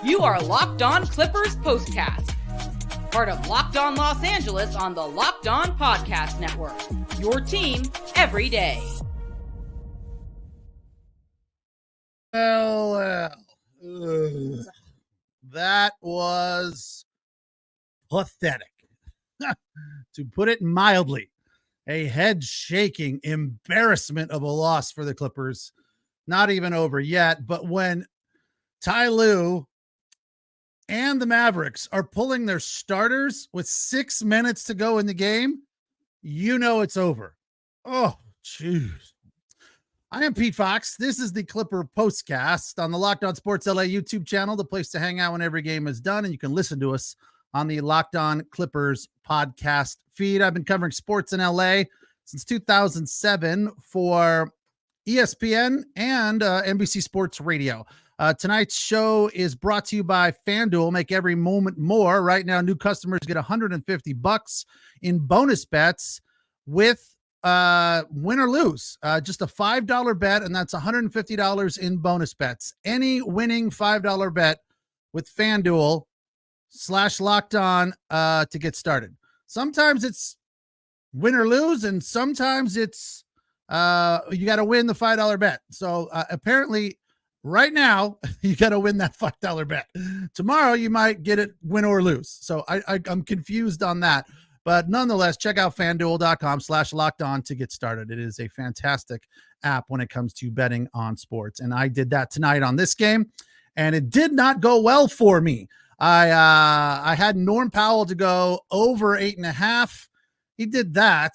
You are Locked On Clippers POSTCAST, part of Locked On Los Angeles on the Locked On Podcast Network. Your team every day. Well, that was pathetic, to put it mildly. A head-shaking embarrassment of a loss for the Clippers. Not even over yet, but when Ty Lue and the Mavericks are pulling their starters with 6 minutes to go in the game, you know it's over. Oh, jeez. I am Pete Fox. This is the Clipper POSTCAST on the Locked On Sports LA YouTube channel, the place to hang out when every game is done, and you can listen to us on the Locked On Clippers podcast feed. I've been covering sports in LA since 2007 for ESPN and NBC Sports Radio. Tonight's show is brought to you by FanDuel. Make every moment more. Right now, new customers get $150 in bonus bets with win or lose. Just a $5 bet, and that's $150 in bonus bets. Any winning $5 bet with FanDuel / Locked On to get started. Sometimes it's win or lose, and sometimes it's you got to win the $5 bet. So apparently right now you got to win that $5 bet. Tomorrow you might get it win or lose. So I'm confused on that. But nonetheless, check out FanDuel.com / Locked On to get started. It is a fantastic app when it comes to betting on sports. And I did that tonight on this game, and it did not go well for me. I had Norm Powell to go over 8.5. He did that.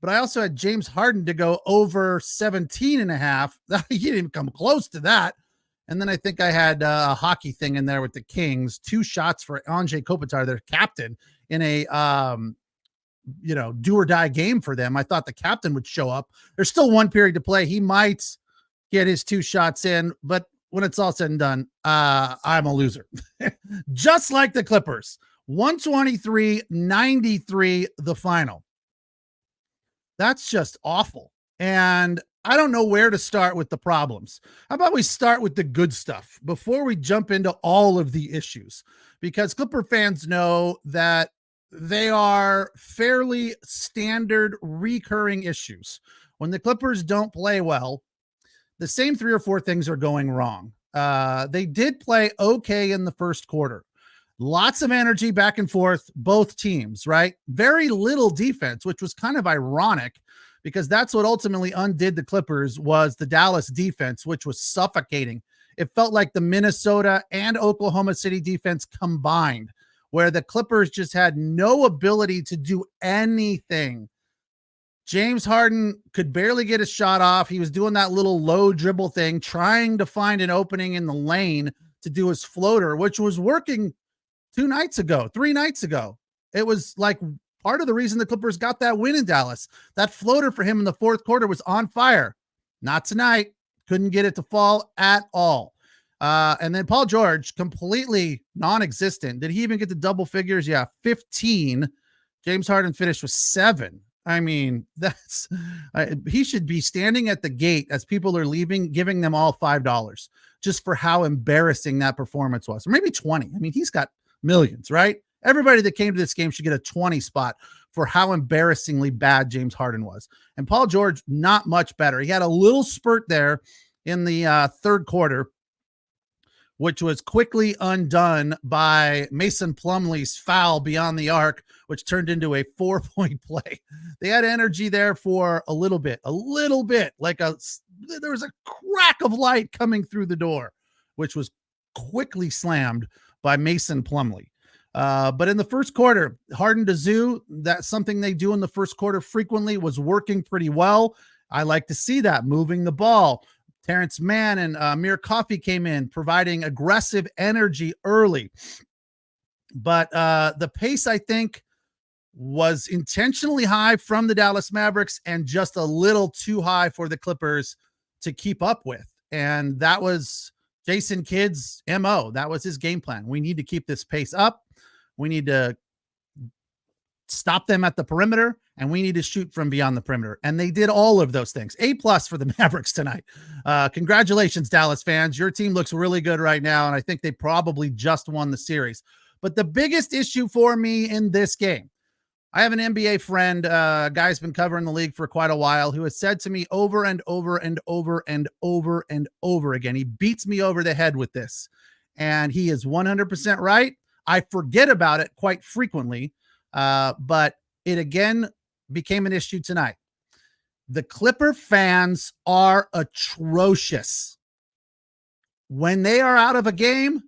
But I also had James Harden to go over 17.5. He didn't even come close to that. And then I think I had a hockey thing in there with the Kings. 2 shots for Anze Kopitar, their captain, in a do or die game for them. I thought the captain would show up. There's still 1 period to play. He might get his 2 shots in, but when it's all said and done, I'm a loser. Just like the Clippers. 123-93 the final. That's just awful. And I don't know where to start with the problems. How about we start with the good stuff before we jump into all of the issues? Because Clipper fans know that they are fairly standard recurring issues. When the Clippers don't play well, the same 3 or 4 things are going wrong. They did play okay in the first quarter. Lots of energy back and forth, both teams, right? Very little defense, which was kind of ironic because that's what ultimately undid the Clippers was the Dallas defense, which was suffocating. It felt like the Minnesota and Oklahoma City defense combined, where the Clippers just had no ability to do anything. James Harden could barely get a shot off. He was doing that little low dribble thing, trying to find an opening in the lane to do his floater, which was working 3 nights ago. It was like part of the reason the Clippers got that win in Dallas. That floater for him in the fourth quarter was on fire. Not tonight. Couldn't get it to fall at all. And then Paul George, completely non-existent. Did he even get to double figures? Yeah, 15. James Harden finished with 7. I mean, that's he should be standing at the gate as people are leaving, giving them all $5 just for how embarrassing that performance was. Or maybe 20. I mean, he's got millions, right? Everybody that came to this game should get a 20 spot for how embarrassingly bad James Harden was. And Paul George, not much better. He had a little spurt there in the third quarter, which was quickly undone by Mason Plumlee's foul beyond the arc, which turned into a 4-point play. They had energy there for a little bit, like there was a crack of light coming through the door, which was quickly slammed by Mason Plumlee. But in the first quarter, Harden to Zoo, that's something they do in the first quarter frequently, was working pretty well. I like to see that, moving the ball. Terrence Mann and Amir Coffey came in, providing aggressive energy early. But the pace, I think, was intentionally high from the Dallas Mavericks and just a little too high for the Clippers to keep up with. And that was Jason Kidd's MO. That was his game plan. We need to keep this pace up. We need to stop them at the perimeter, and we need to shoot from beyond the perimeter. And they did all of those things. A+ for the Mavericks tonight. Congratulations, Dallas fans. Your team looks really good right now, and I think they probably just won the series. But the biggest issue for me in this game, I have an NBA friend, guy's been covering the league for quite a while, who has said to me over and over and over and over and over again, he beats me over the head with this, and he is 100% right. I forget about it quite frequently, but it again became an issue tonight. The Clipper fans are atrocious. When they are out of a game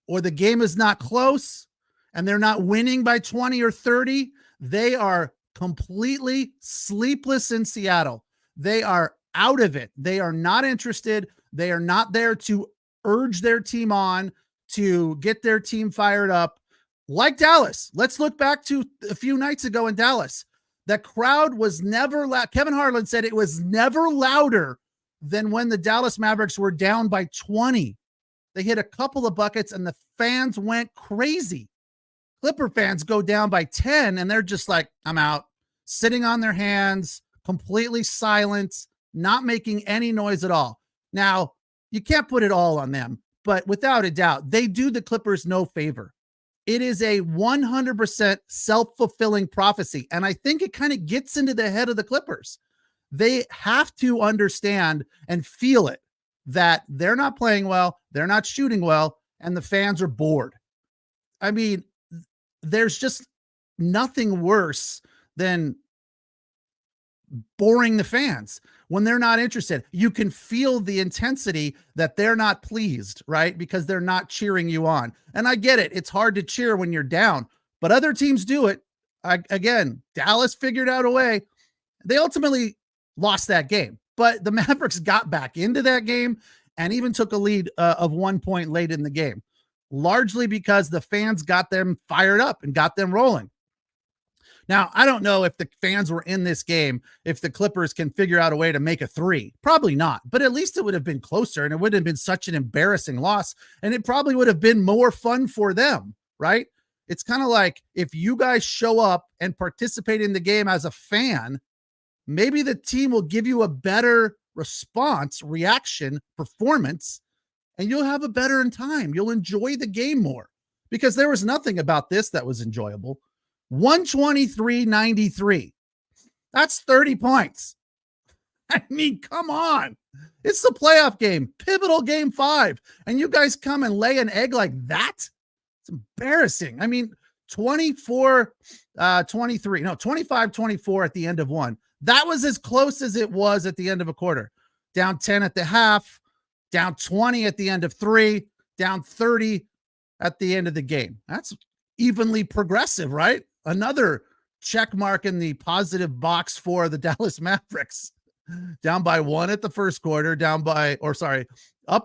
or the game is not close and they're not winning by 20 or 30, they are completely sleepless in Seattle. They are out of it. They are not interested. They are not there to urge their team on, to get their team fired up. Like Dallas, let's look back to a few nights ago in Dallas. The crowd was never loud. Kevin Harlan said it was never louder than when the Dallas Mavericks were down by 20. They hit a couple of buckets and the fans went crazy. Clipper fans go down by 10 and they're just like, I'm out, sitting on their hands, completely silent, not making any noise at all. Now, you can't put it all on them, but without a doubt, they do the Clippers no favor. It is a 100% self-fulfilling prophecy. And I think it kind of gets into the head of the Clippers. They have to understand and feel it, that they're not playing well, they're not shooting well, and the fans are bored. I mean, there's just nothing worse than boring the fans when they're not interested. You can feel the intensity that they're not pleased, right? Because they're not cheering you on. And I get it. It's hard to cheer when you're down, but other teams do it. Again, Dallas figured out a way. They ultimately lost that game, but the Mavericks got back into that game and even took a lead of 1 point late in the game, largely because the fans got them fired up and got them rolling. Now, I don't know if the fans were in this game, if the Clippers can figure out a way to make a three. Probably not, but at least it would have been closer and it wouldn't have been such an embarrassing loss. And it probably would have been more fun for them, right? It's kind of like if you guys show up and participate in the game as a fan, maybe the team will give you a better response, reaction, performance, and you'll have a better time. You'll enjoy the game more because there was nothing about this that was enjoyable. 123-93. That's 30 points. I mean, come on. It's the playoff game, pivotal game 5. And you guys come and lay an egg like that? It's embarrassing. I mean, 25-24 at the end of one. That was as close as it was at the end of a quarter. Down 10 at the half, down 20 at the end of 3, down 30 at the end of the game. That's evenly progressive, right? Another check mark in the positive box for the Dallas Mavericks. Down by 1 at the first quarter, up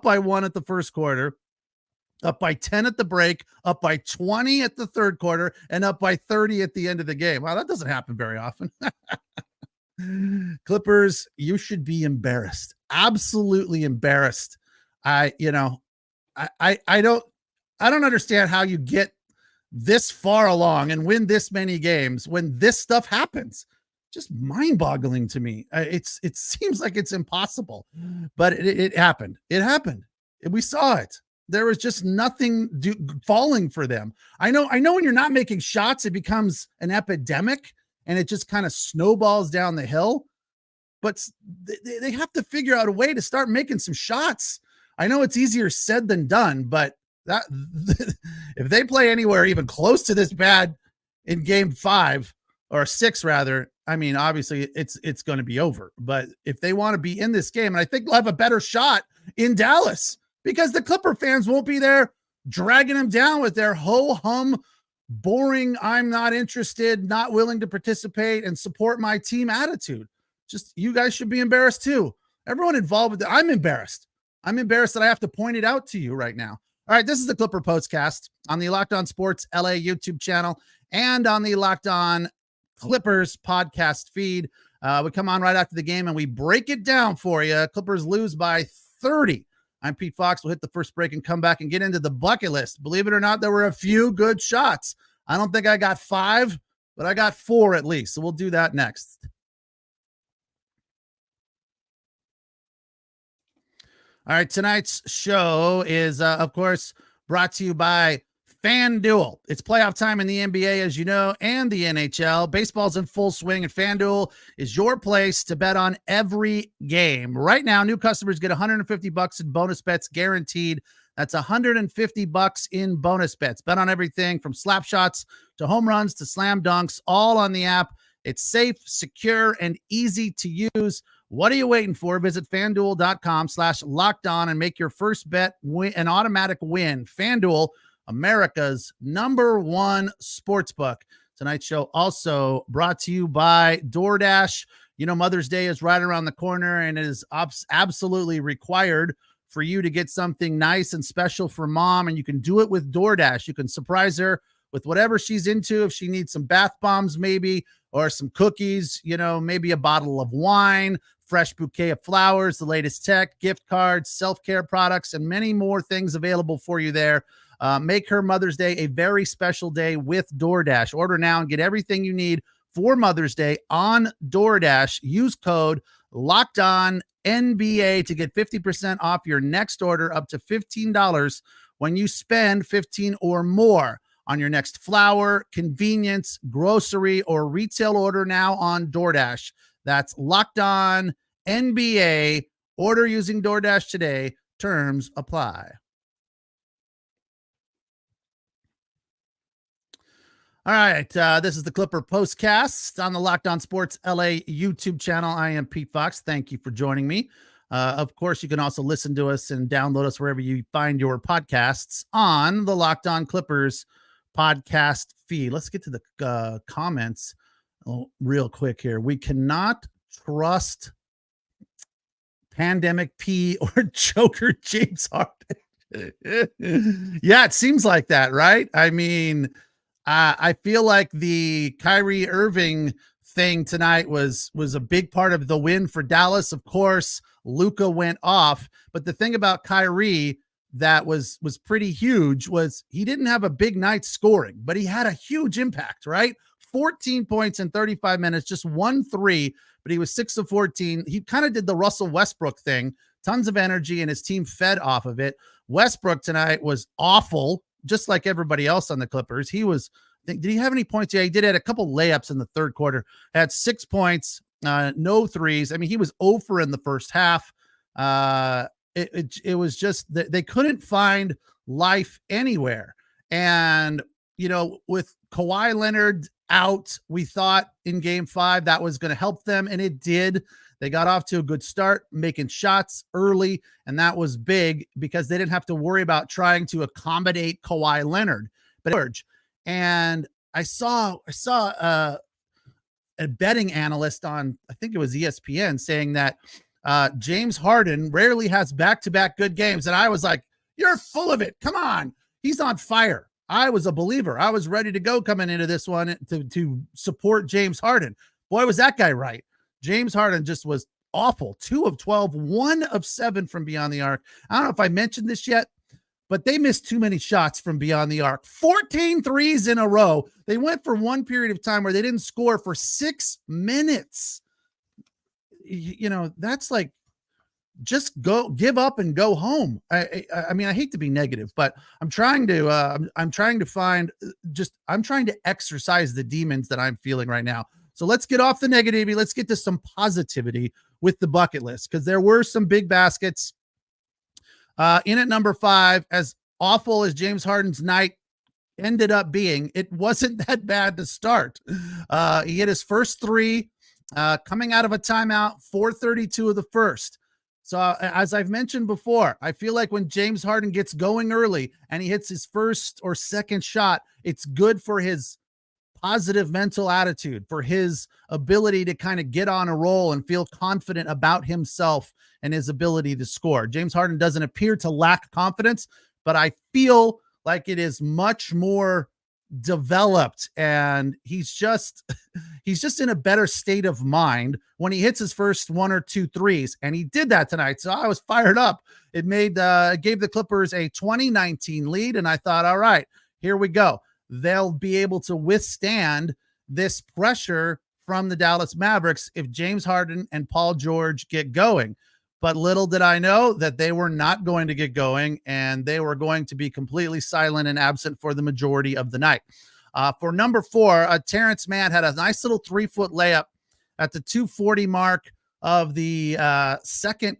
by 1 at the first quarter, up by 10 at the break, up by 20 at the third quarter, and up by 30 at the end of the game. Wow, that doesn't happen very often. Clippers, you should be embarrassed. Absolutely embarrassed. I don't understand how you get this far along and win this many games when this stuff happens. Just mind-boggling to me. It seems like it's impossible, but it happened. It happened. We saw it. There was just nothing falling for them. I know when you're not making shots, it becomes an epidemic and it just kind of snowballs down the hill, but they have to figure out a way to start making some shots. I know it's easier said than done, but that if they play anywhere even close to this bad in game 5 or 6 rather, I mean, obviously it's going to be over, but if they want to be in this game, and I think they'll have a better shot in Dallas because the Clipper fans won't be there dragging them down with their ho-hum, boring, I'm not interested, not willing to participate and support my team attitude. Just, you guys should be embarrassed too. Everyone involved with it. I'm embarrassed. I'm embarrassed that I have to point it out to you right now. All right, this is the Clipper POSTCAST on the Locked On Sports LA YouTube channel and on the Locked On Clippers podcast feed. We come on right after the game and we break it down for you. Clippers lose by 30. I'm Pete Fox. We'll hit the first break and come back and get into the bucket list. Believe it or not, there were a few good shots. I don't think I got 5, but I got 4 at least. So we'll do that next. All right. Tonight's show is, of course, brought to you by FanDuel. It's playoff time in the NBA, as you know, and the NHL. Baseball's in full swing, and FanDuel is your place to bet on every game. Right now, new customers get $150 in bonus bets guaranteed. That's $150 in bonus bets. Bet on everything from slap shots to home runs to slam dunks, all on the app. It's safe, secure, and easy to use. What are you waiting for? Visit FanDuel.com/lockedon and make your first bet an automatic win. FanDuel, America's #1 sportsbook. Tonight's show also brought to you by DoorDash. You know, Mother's Day is right around the corner, and it is absolutely required for you to get something nice and special for mom, and you can do it with DoorDash. You can surprise her with whatever she's into. If she needs some bath bombs, maybe, or some cookies, you know, maybe a bottle of wine, fresh bouquet of flowers, the latest tech, gift cards, self-care products, and many more things available for you there. Make her Mother's Day a very special day with DoorDash. Order now and get everything you need for Mother's Day on DoorDash. Use code LOCKEDONNBA to get 50% off your next order up to $15 when you spend $15 or more on your next flour, convenience, grocery, or retail order now on DoorDash. That's Locked On NBA. Order using DoorDash today. Terms apply. All right. This is the Clipper Postcast on the Locked On Sports LA YouTube channel. I am Pete Fox. Thank you for joining me. Of course, you can also listen to us and download us wherever you find your podcasts on the Locked On Clippers podcast feed. Let's get to the comments real quick here. We cannot trust Pandemic P or Joker James Harden. Yeah, it seems like that, right? I mean, I feel like the Kyrie Irving thing tonight was a big part of the win for Dallas. Of course, Luka went off, but the thing about Kyrie that was pretty huge was he didn't have a big night scoring, but he had a huge impact, right? 14 points in 35 minutes, just 1 3, but he was 6 of 14. He kind of did the Russell Westbrook thing, tons of energy, and his team fed off of it. Westbrook tonight was awful, just like everybody else on the Clippers. He was, did he have any points? Yeah, he did. Had a couple layups in the third quarter, had 6 points, no threes. I mean, he was 0 for in the first half. It was just that they couldn't find life anywhere. And, you know, with Kawhi Leonard out, we thought in game 5 that was going to help them, and it did. They got off to a good start, making shots early, and that was big because they didn't have to worry about trying to accommodate Kawhi Leonard. And I saw a betting analyst on, I think it was ESPN, saying that James Harden rarely has back-to-back good games. And I was like, you're full of it. Come on. He's on fire. I was a believer. I was ready to go coming into this one to support James Harden. Boy, was that guy right. James Harden just was awful. 2 of 12, 1 of 7 from beyond the arc. I don't know if I mentioned this yet, but they missed too many shots from beyond the arc. 14 threes in a row. They went for one period of time where they didn't score for 6 minutes. You know, that's like, just give up and go home. I mean, I hate to be negative, but I'm trying to exercise the demons that I'm feeling right now. So let's get off the negativity. Let's get to some positivity with the bucket list, because there were some big baskets. In at number 5, as awful as James Harden's night ended up being, it wasn't that bad to start. He hit his first 3 coming out of a timeout, 4:32 of the first. So as I've mentioned before, I feel like when James Harden gets going early and he hits his first or second shot, it's good for his positive mental attitude, for his ability to kind of get on a roll and feel confident about himself and his ability to score. James Harden doesn't appear to lack confidence, but I feel like it is much more developed, and he's just in a better state of mind when he hits his first 1 or 2 threes, and he did that tonight. So I was fired up. It gave the Clippers a 2019 lead, and I thought, all right, here we go. They'll be able to withstand this pressure from the Dallas Mavericks if James Harden and Paul George get going. But little did I know that they were not going to get going, and they were going to be completely silent and absent for the majority of the night. For number 4, Terrence Mann had a nice little 3-foot layup at the 2:40 mark of the second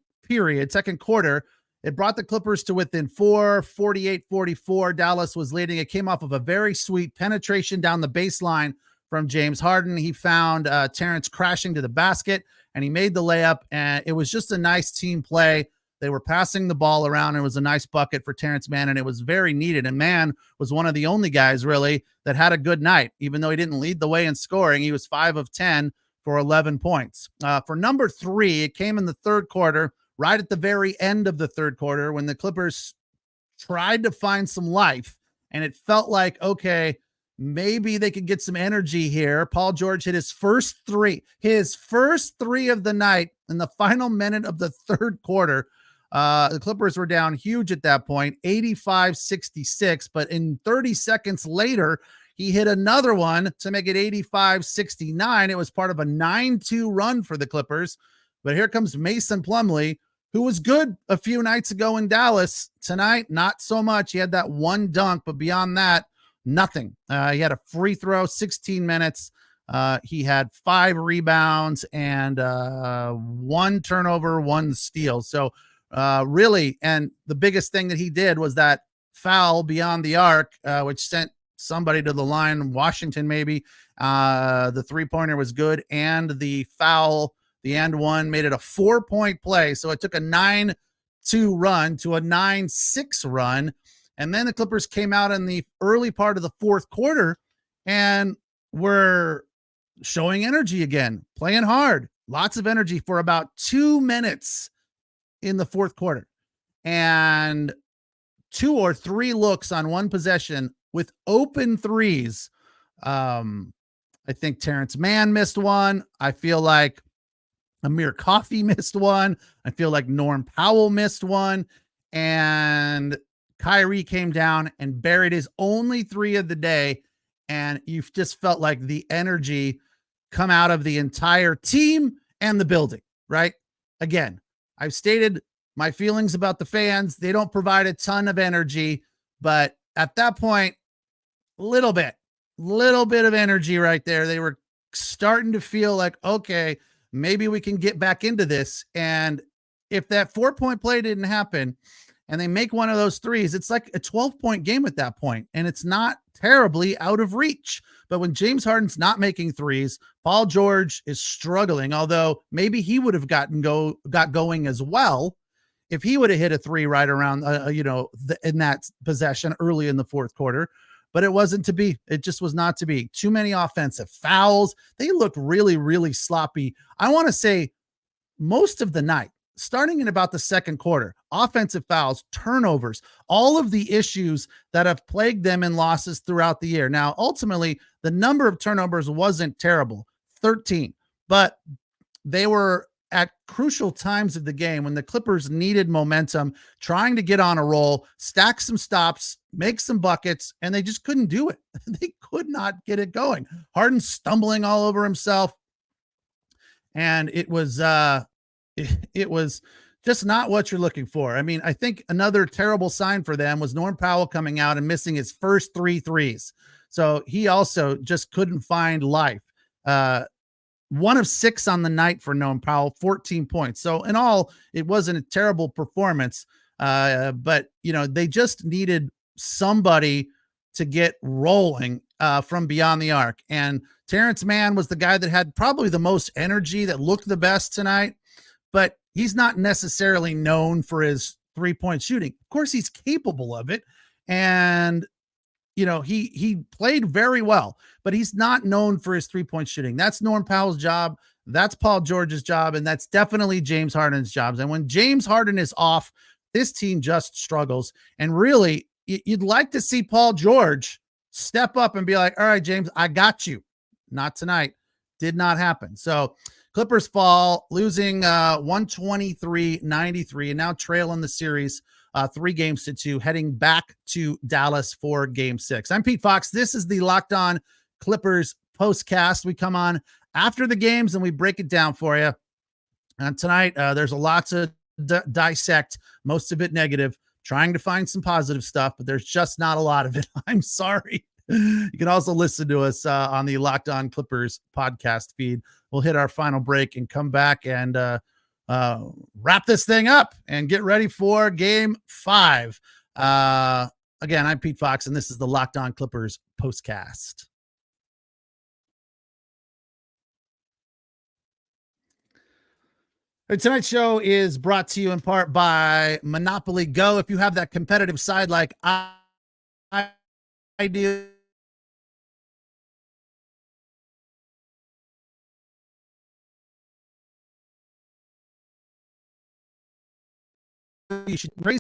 quarter. It brought the Clippers to within 4, 48-44. Dallas was leading. It came off of a very sweet penetration down the baseline from James Harden. He found Terrence crashing to the basket, and he made the layup, and it was just a nice team play. They were passing the ball around. It was a nice bucket for Terrence Mann, and it was very needed. And Mann was one of the only guys, really, that had a good night. Even though he didn't lead the way in scoring, he was 5 of 10 for 11 points. For number 3, it came in the third quarter, right at the very end of the third quarter, when the Clippers tried to find some life, and it felt like, okay, maybe they could get some energy here. Paul George hit his first three of the night in the final minute of the third quarter. The Clippers were down huge at that point, 85-66, but in 30 seconds later, he hit another one to make it 85-69. It was part of a 9-2 run for the Clippers. But here comes Mason Plumlee, who was good a few nights ago in Dallas. Tonight, not so much. He had that one dunk, but beyond that, nothing. He had a free throw, 16 minutes. He had 5 rebounds and 1 turnover, 1 steal. So really, and the biggest thing that he did was that foul beyond the arc, which sent somebody to the line, Washington maybe. The 3-pointer was good, and the foul, the and one, made it a 4-point play. So it took a 9-2 run to a 9-6 run. And then the Clippers came out in the early part of the fourth quarter and were showing energy again, playing hard, lots of energy for about 2 minutes in the fourth quarter. And 2 or 3 looks on one possession with open threes. I think Terrence Mann missed one. I feel like Amir Coffey missed one. I feel like Norm Powell missed one. And Kyrie came down and buried his only 3 of the day. And you just felt like the energy come out of the entire team and the building, right? Again, I've stated my feelings about the fans. They don't provide a ton of energy, but at that point, little bit of energy right there. They were starting to feel like, okay, maybe we can get back into this. And if that 4-point play didn't happen and they make one of those threes, it's like a 12-point game at that point, and it's not terribly out of reach. But when James Harden's not making threes, Paul George is struggling, although maybe he would have got going as well if he would have hit a 3 right around, in that possession early in the fourth quarter. But it wasn't to be. It just was not to be. Too many offensive fouls. They looked really, really sloppy. I want to say most of the night, starting in about the second quarter, offensive fouls, turnovers, all of the issues that have plagued them in losses throughout the year. Now, ultimately, the number of turnovers wasn't terrible, 13, but they were at crucial times of the game when the Clippers needed momentum, trying to get on a roll, stack some stops, make some buckets, and they just couldn't do it. They could not get it going. Harden stumbling all over himself. And it was just not what you're looking for. I mean, I think another terrible sign for them was Norm Powell coming out and missing his first 3 threes. So he also just couldn't find life. 1 of 6 on the night for Norm Powell, 14 points. So in all, it wasn't a terrible performance. But they just needed somebody to get rolling from beyond the arc. And Terrence Mann was the guy that had probably the most energy, that looked the best tonight, but he's not necessarily known for his 3-point shooting. Of course, he's capable of it. And he played very well, but he's not known for his 3-point shooting. That's Norm Powell's job. That's Paul George's job. And that's definitely James Harden's job. And when James Harden is off, this team just struggles. And really, you'd like to see Paul George step up and be like, all right, James, I got you. Not tonight. Did not happen. So Clippers fall, losing 123-93, and now trailing the series 3-2, heading back to Dallas for Game 6. I'm Pete Fox. This is the Locked On Clippers POSTCAST. We come on after the games and we break it down for you. And tonight, there's a lot to dissect, most of it negative, trying to find some positive stuff, but there's just not a lot of it. I'm sorry. You can also listen to us on the Locked On Clippers podcast feed. We'll hit our final break and come back and wrap this thing up and get ready for Game 5. Again, I'm Pete Fox, and this is the Locked On Clippers POSTCAST. Tonight's show is brought to you in part by Monopoly Go. If you have that competitive side like I do, you should raise.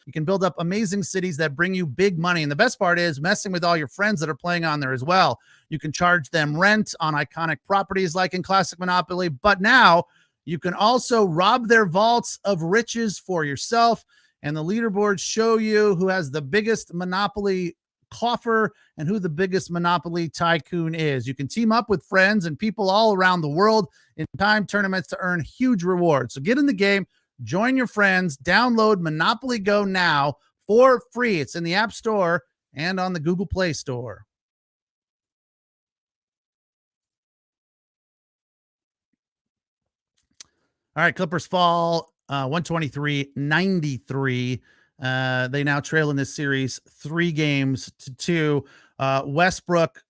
You can build up amazing cities that bring you big money. And the best part is messing with all your friends that are playing on there as well. You can charge them rent on iconic properties like in Classic Monopoly, but now you can also rob their vaults of riches for yourself. And the leaderboards show you who has the biggest Monopoly coffer and who the biggest Monopoly tycoon is. You can team up with friends and people all around the world in time tournaments to earn huge rewards. So get in the game, join your friends, download Monopoly Go now for free. It's in the App Store and on the Google Play Store. All right, Clippers fall 123-93. They now trail in this series 3-2. Westbrook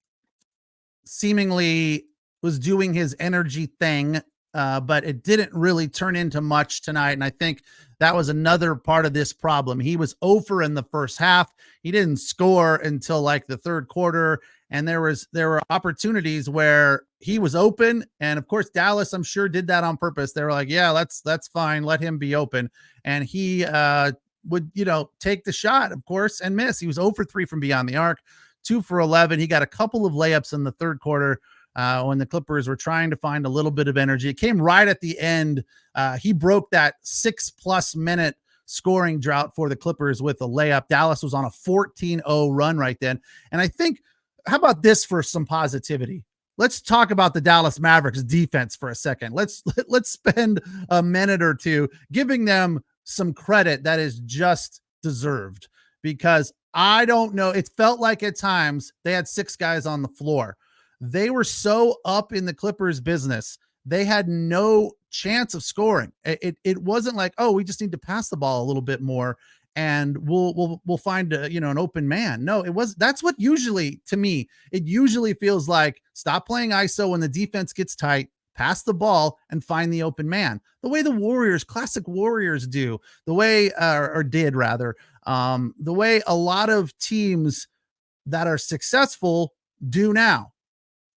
seemingly was doing his energy thing, but it didn't really turn into much tonight. And I think that was another part of this problem. He was over in the first half. He didn't score until like the third quarter. And there were opportunities where he was open. And of course, Dallas, I'm sure, did that on purpose. They were like, yeah, that's fine. Let him be open. And he would, take the shot, of course, and miss. He was 0 for 3 from beyond the arc, 2 for 11. He got a couple of layups in the third quarter when the Clippers were trying to find a little bit of energy. It came right at the end. He broke that 6+ minute scoring drought for the Clippers with a layup. Dallas was on a 14-0 run right then. And I think, how about this for some positivity? Let's talk about the Dallas Mavericks defense for a second. Let's spend a minute or two giving them some credit that is just deserved, because I don't know. It felt like at times they had 6 guys on the floor. They were so up in the Clippers business. They had no chance of scoring. It wasn't like, oh, we just need to pass the ball a little bit more and we'll find an open man. No, that's what usually, to me, it usually feels like. Stop playing ISO when the defense gets tight, pass the ball and find the open man. The way the Warriors, classic Warriors do, the way, or did rather, the way a lot of teams that are successful do now.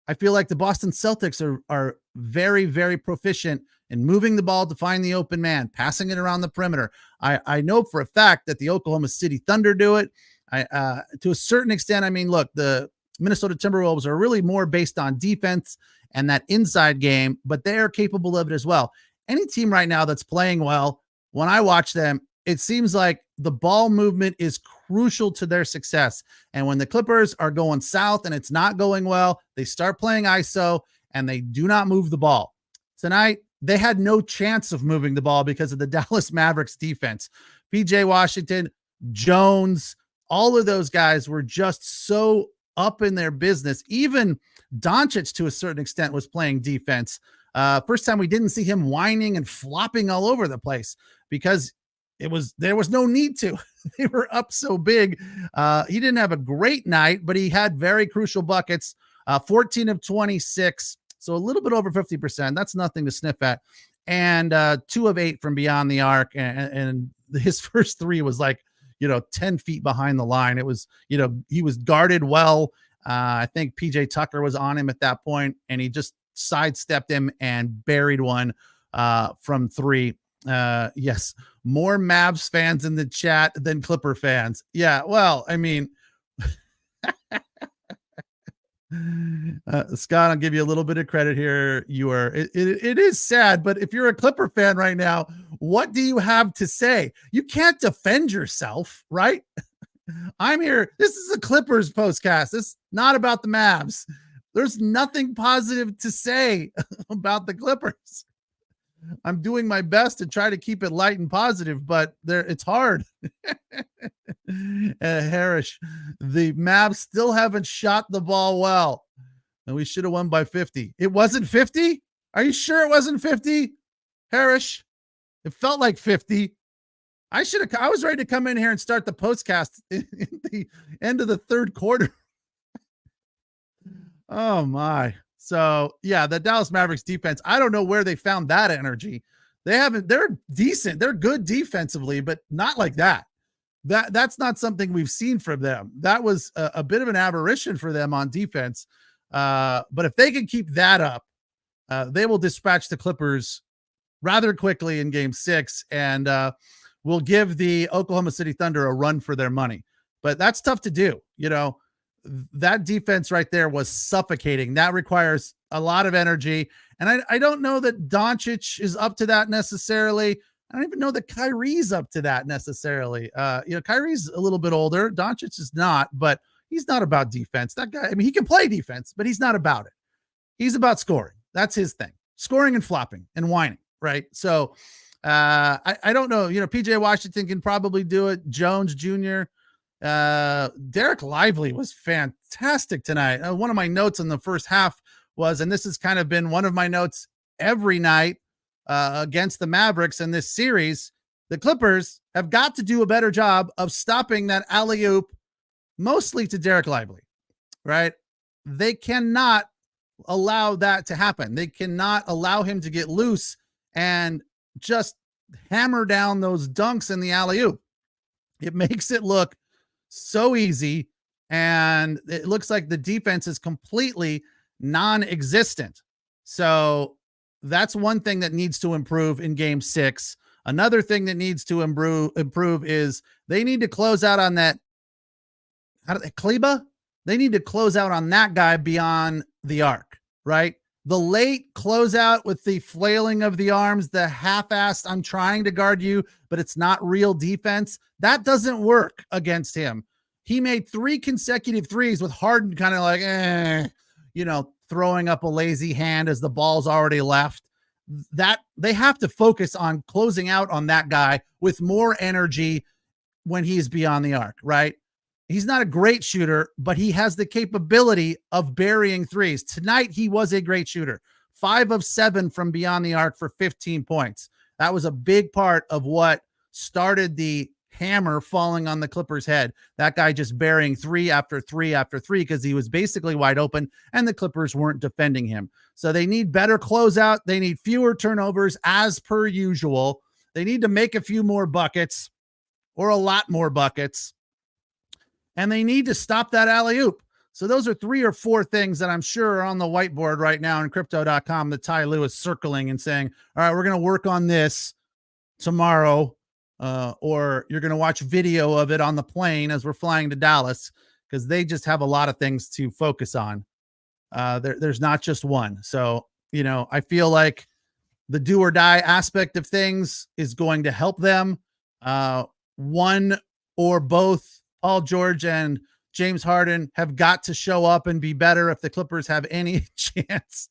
I feel like the Boston Celtics are very, very proficient in moving the ball to find the open man, passing it around the perimeter. I know for a fact that the Oklahoma City Thunder do it. To a certain extent, I mean, look, the Minnesota Timberwolves are really more based on defense and that inside game, but they are capable of it as well. Any team right now that's playing well, when I watch them, it seems like the ball movement is crucial to their success. And when the Clippers are going south and it's not going well, they start playing ISO and they do not move the ball. Tonight, they had no chance of moving the ball because of the Dallas Mavericks defense. PJ Washington, Jones, all of those guys were just so up in their business. Even Doncic, to a certain extent, was playing defense. First time we didn't see him whining and flopping all over the place because there was no need to. They were up so big. He didn't have a great night, but he had very crucial buckets. 14 of 26. So a little bit over 50%. That's nothing to sniff at. And 2 of 8 from beyond the arc. And his first 3 was like, 10 feet behind the line. It was, he was guarded well. I think PJ Tucker was on him at that point, and he just sidestepped him and buried one from 3. Yes, more Mavs fans in the chat than Clipper fans. Yeah, well, I mean, Scott, I'll give you a little bit of credit here. It is sad, but if you're a Clipper fan right now, what do you have to say? You can't defend yourself, right? I'm here. This is a Clippers postcast. It's not about the Mavs. There's nothing positive to say about the Clippers. I'm doing my best to try to keep it light and positive, but it's hard. Harris, the Mavs still haven't shot the ball well, and we should have won by 50. It wasn't 50? Are you sure it wasn't 50? Harris, it felt like 50. I was ready to come in here and start the postcast in the end of the third quarter. Oh my. So yeah, the Dallas Mavericks defense, I don't know where they found that energy. They're decent. They're good defensively, but not like that. That's not something we've seen from them. That was a bit of an aberration for them on defense. But if they can keep that up, they will dispatch the Clippers rather quickly in game 6 and will give the Oklahoma City Thunder a run for their money. But that's tough to do. You know, that defense right there was suffocating. That requires a lot of energy. And I don't know that Doncic is up to that necessarily. I don't even know that Kyrie's up to that necessarily. Kyrie's a little bit older. Doncic is not, but he's not about defense. That guy, I mean, he can play defense, but he's not about it. He's about scoring. That's his thing. Scoring and flopping and whining, right? So I don't know. PJ Washington can probably do it. Jones Jr., Derek Lively was fantastic tonight. One of my notes in the first half was, and this has kind of been one of my notes every night against the Mavericks in this series, the Clippers have got to do a better job of stopping that alley-oop, mostly to Derek Lively, right? They cannot allow that to happen. They cannot allow him to get loose and just hammer down those dunks in the alley-oop. It makes it look so easy, and it looks like the defense is completely non-existent. So that's one thing that needs to improve in game 6. Another thing that needs to improve is they need to close out on that. Kleba? They need to close out on that guy beyond the arc, right? The late closeout with the flailing of the arms, the half-assed, I'm trying to guard you, but it's not real defense. That doesn't work against him. He made 3 consecutive threes with Harden kind of like, throwing up a lazy hand as the ball's already left. That they have to focus on closing out on that guy with more energy when he's beyond the arc, right? He's not a great shooter, but he has the capability of burying threes. Tonight, he was a great shooter. 5 of 7 from beyond the arc for 15 points. That was a big part of what started the hammer falling on the Clippers' head. That guy just burying 3 after 3 after 3 because he was basically wide open and the Clippers weren't defending him. So they need better closeout. They need fewer turnovers as per usual. They need to make a few more buckets or a lot more buckets. And they need to stop that alley-oop. So those are 3 or 4 things that I'm sure are on the whiteboard right now in crypto.com that Ty Lue is circling and saying, all right, we're going to work on this tomorrow. Or you're going to watch video of it on the plane as we're flying to Dallas, because they just have a lot of things to focus on. There's not just one. So, I feel like the do or die aspect of things is going to help them. One or both Paul George and James Harden have got to show up and be better if the Clippers have any chance.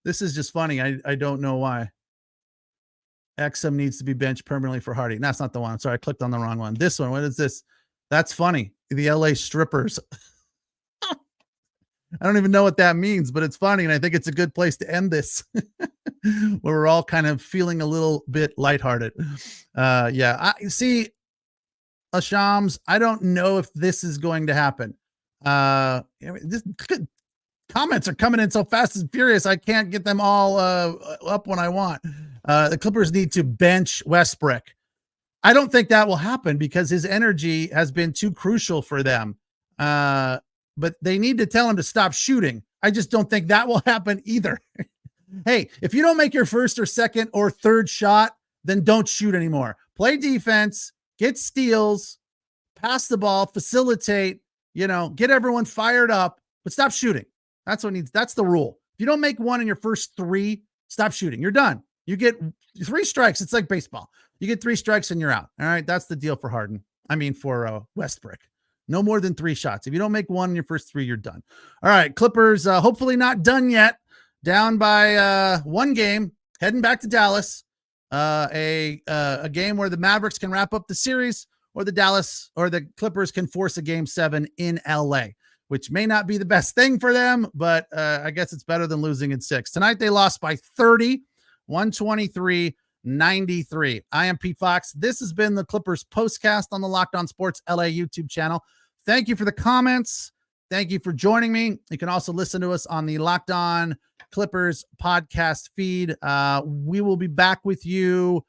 This is just funny. I don't know why. Exum needs to be benched permanently for Hardy. That's not the one. Sorry, I clicked on the wrong one. This one. What is this? That's funny. The LA strippers. I don't even know what that means, but it's funny. And I think it's a good place to end this where we're all kind of feeling a little bit lighthearted. I see Ashams. I don't know if this is going to happen. Comments are coming in so fast and furious. I can't get them all up when I want. The Clippers need to bench Westbrook. I don't think that will happen because his energy has been too crucial for them. But they need to tell him to stop shooting. I just don't think that will happen either. Hey, if you don't make your first or second or third shot, then don't shoot anymore. Play defense, get steals, pass the ball, facilitate, get everyone fired up, but stop shooting. That's the rule. If you don't make one in your first 3, stop shooting. You're done. You get 3 strikes. It's like baseball. You get 3 strikes and you're out. All right. That's the deal for Harden. I mean, for Westbrook. No more than 3 shots. If you don't make one in your first 3, you're done. All right, Clippers, hopefully not done yet. Down by 1 game, heading back to Dallas. A game where the Mavericks can wrap up the series, or the Clippers can force a game 7 in LA, which may not be the best thing for them, but I guess it's better than losing in 6. Tonight they lost by 30, 123-93. I am Pete Fox. This has been the Clippers Postcast on the Locked On Sports LA YouTube channel. Thank you for the comments. Thank you for joining me. You can also listen to us on the Locked On Clippers podcast feed. We will be back with you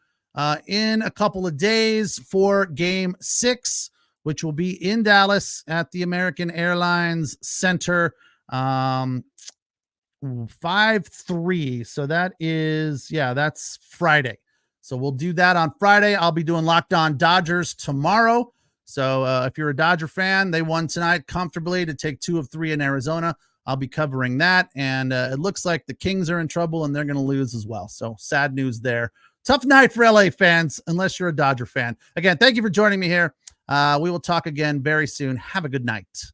in a couple of days for game 6, which will be in Dallas at the American Airlines Center. 5-3. So that's Friday. So we'll do that on Friday. I'll be doing Locked On Dodgers tomorrow. So if you're a Dodger fan, they won tonight comfortably to take 2 of 3 in Arizona. I'll be covering that. And it looks like the Kings are in trouble and they're going to lose as well. So sad news there. Tough night for LA fans, unless you're a Dodger fan. Again, thank you for joining me here. We will talk again very soon. Have a good night.